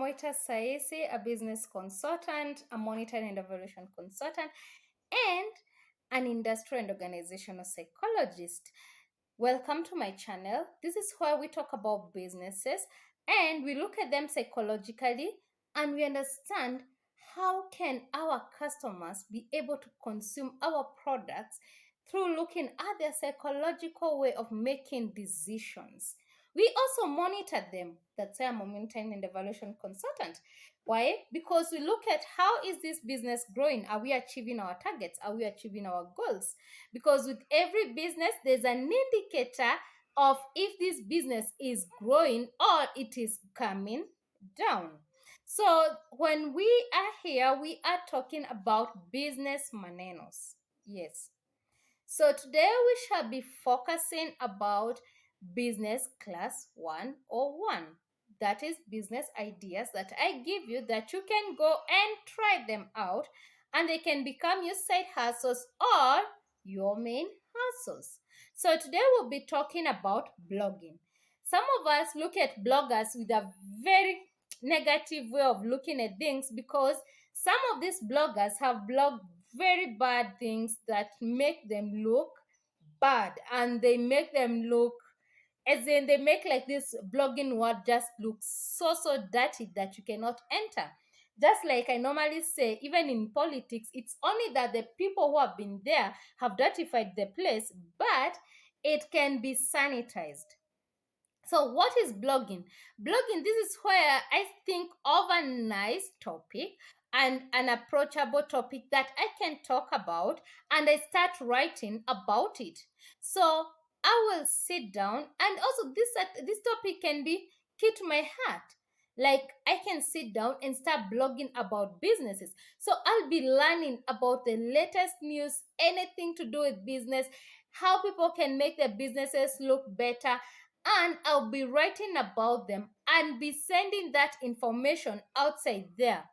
Muita-Saisi, a business consultant, a monitoring and evaluation consultant, and an industrial and organizational psychologist. Welcome to my channel. This is where we talk about businesses and we look at them psychologically and we understand how can our customers be able to consume our products through looking at their psychological way of making decisions. We also monitor them. That's why I'm a monitoring and evaluation consultant. Why? Because we look at how is this business growing? Are we achieving our targets? Are we achieving our goals? Because with every business, there's an indicator of if this business is growing or it is coming down. So when we are here, we are talking about business manenos. Yes. So today we shall be focusing about business class 101. That is business ideas that I give you that you can go and try them out and they can become your side hustles or your main hustles. So today we'll be talking about blogging. Some of us look at bloggers with a very negative way of looking at things because some of these bloggers have blogged very bad things that make them look bad, and they make them look as in they make like this blogging word just looks so dirty that you cannot enter. Just like I normally say, even in politics, it's only that the people who have been there have dirtified the place, but it can be sanitized. So what is blogging? Blogging, this is where I think of a nice topic and an approachable topic that I can talk about and I start writing about it. So I will sit down, and also this topic can be key to my heart. Like I can sit down and start blogging about businesses. So I'll be learning about the latest news, anything to do with business, how people can make their businesses look better, and I'll be writing about them and be sending that information outside there.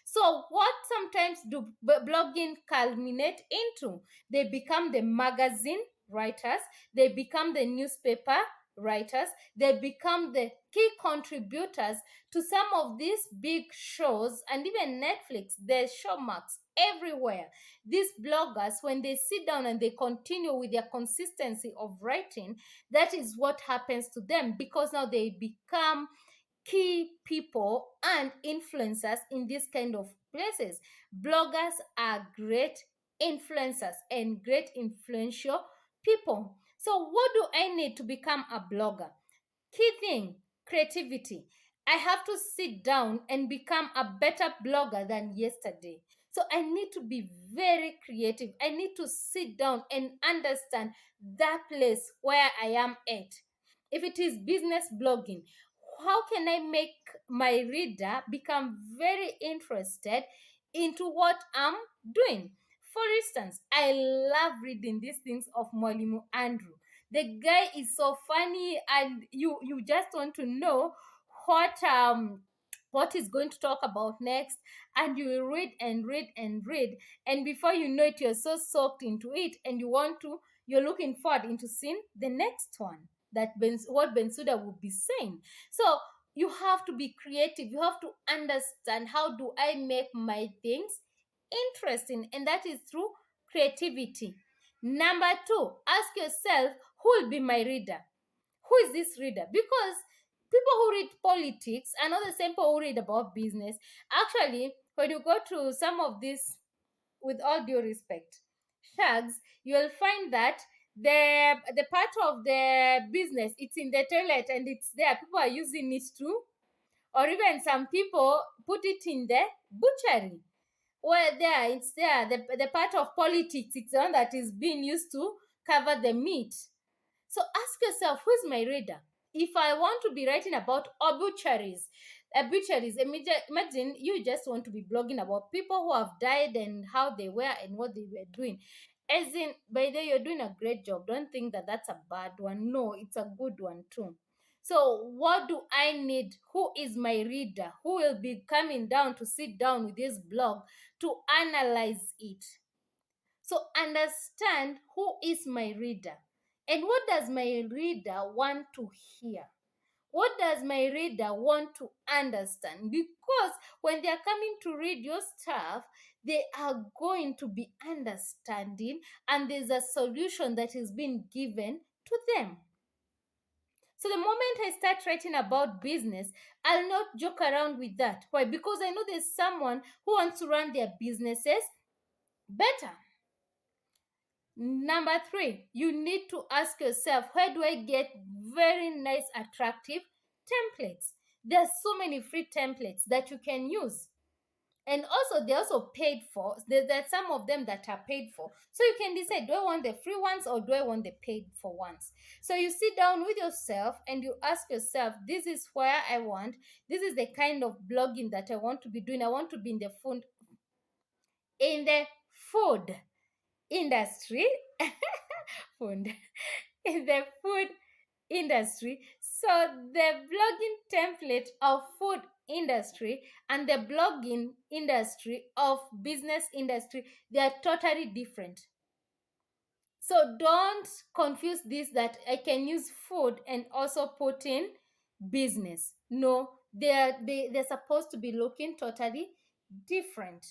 So what sometimes do blogging culminate into? They become the magazine writers, they become the newspaper writers, they become the key contributors to some of these big shows, and even Netflix, their show marks everywhere. These bloggers, when they sit down and they continue with their consistency of writing, that is what happens to them, because now they become key people and influencers in this kind of places. Bloggers are great influencers and great influential people. So what do I need to become a blogger? Key thing, creativity. I have to sit down and become a better blogger than yesterday. So I need to be very creative. I need to sit down and understand that place where I am at. If it is business blogging, how can I make my reader become very interested into what I'm doing? For instance, I love reading these things of Molimu Andrew. The guy is so funny, and you just want to know what he's going to talk about next, and you will read and read and read, and before you know it, you're so soaked into it, and you're looking forward into seeing the next one, what Bensuda would be saying. So you have to be creative. You have to understand, how do I make my things interesting? And that is through creativity. Number two, ask yourself, who will be my reader? Who is this reader? Because people who read politics are not the same people who read about business. Actually, when you go to some of these, with all due respect, shags, you'll find that the part of the business, it's in the toilet and it's there. People are using it too. Or even some people put it in the butchery. Well, there, it's there. The part of politics, it's the one that is being used to cover the meat. So ask yourself, who's my reader? If I want to be writing about obituaries, imagine you just want to be blogging about people who have died and how they were and what they were doing. As in, by the way, you're doing a great job. Don't think that that's a bad one. No, it's a good one too. So what do I need? Who is my reader? Who will be coming down to sit down with this blog to analyze it? So understand, who is my reader and what does my reader want to hear? What does my reader want to understand? Because when they are coming to read your stuff, they are going to be understanding, and there's a solution that is being given to them. So the moment I start writing about business, I'll not joke around with that. Why? Because I know there's someone who wants to run their businesses better. Number three, you need to ask yourself, where do I get very nice, attractive templates? There's so many free templates that you can use. And also, they're also paid for. There's some of them that are paid for. So you can decide, do I want the free ones or do I want the paid for ones? So you sit down with yourself and you ask yourself, this is where I want. This is the kind of blogging that I want to be doing. I want to be in the food industry. food in the food industry. So the blogging template of food industry and the blogging industry of business industry, they are totally different. So don't confuse this that I can use food and also put in business. No, they're supposed to be looking totally different.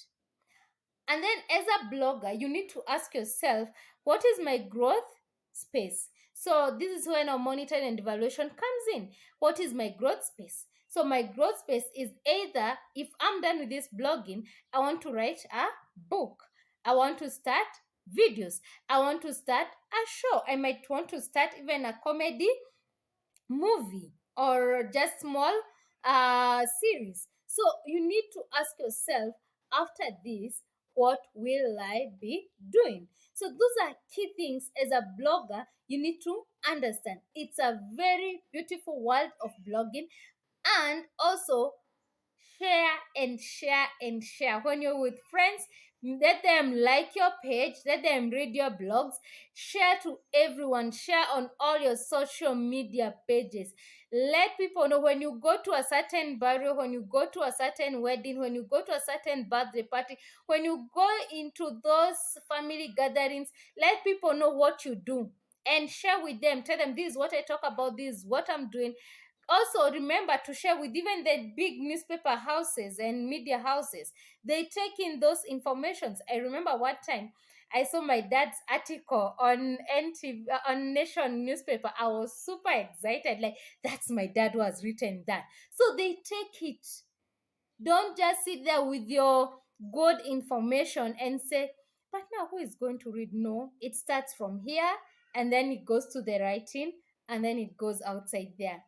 And then, as a blogger, you need to ask yourself, what is my growth space? So, this is when our monitoring and evaluation comes in. What is my growth space? So, my growth space is either, if I'm done with this blogging, I want to write a book, I want to start videos, I want to start a show, I might want to start even a comedy movie or just small series. So you need to ask yourself, after this, what will I be doing? So those are key things as a blogger you need to understand. It's a very beautiful world of blogging, and also share and share and share. When you're with friends, let them like your page, let them read your blogs, share to everyone, share on all your social media pages. Let people know when you go to a certain burial, when you go to a certain wedding, when you go to a certain birthday party, when you go into those family gatherings, let people know what you do and share with them. Tell them, this is what I talk about, this is what I'm doing. Also, remember to share with even the big newspaper houses and media houses. They take in those informations. I remember one time I saw my dad's article on NTV, on Nation newspaper. I was super excited. Like, that's my dad who has written that. So they take it. Don't just sit there with your good information and say, but now who is going to read? No, it starts from here and then it goes to the writing and then it goes outside there.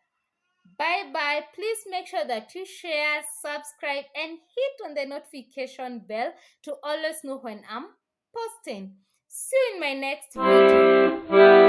Bye bye. Please make sure that you share, subscribe, and hit on the notification bell to always know when I'm posting. See you in my next video.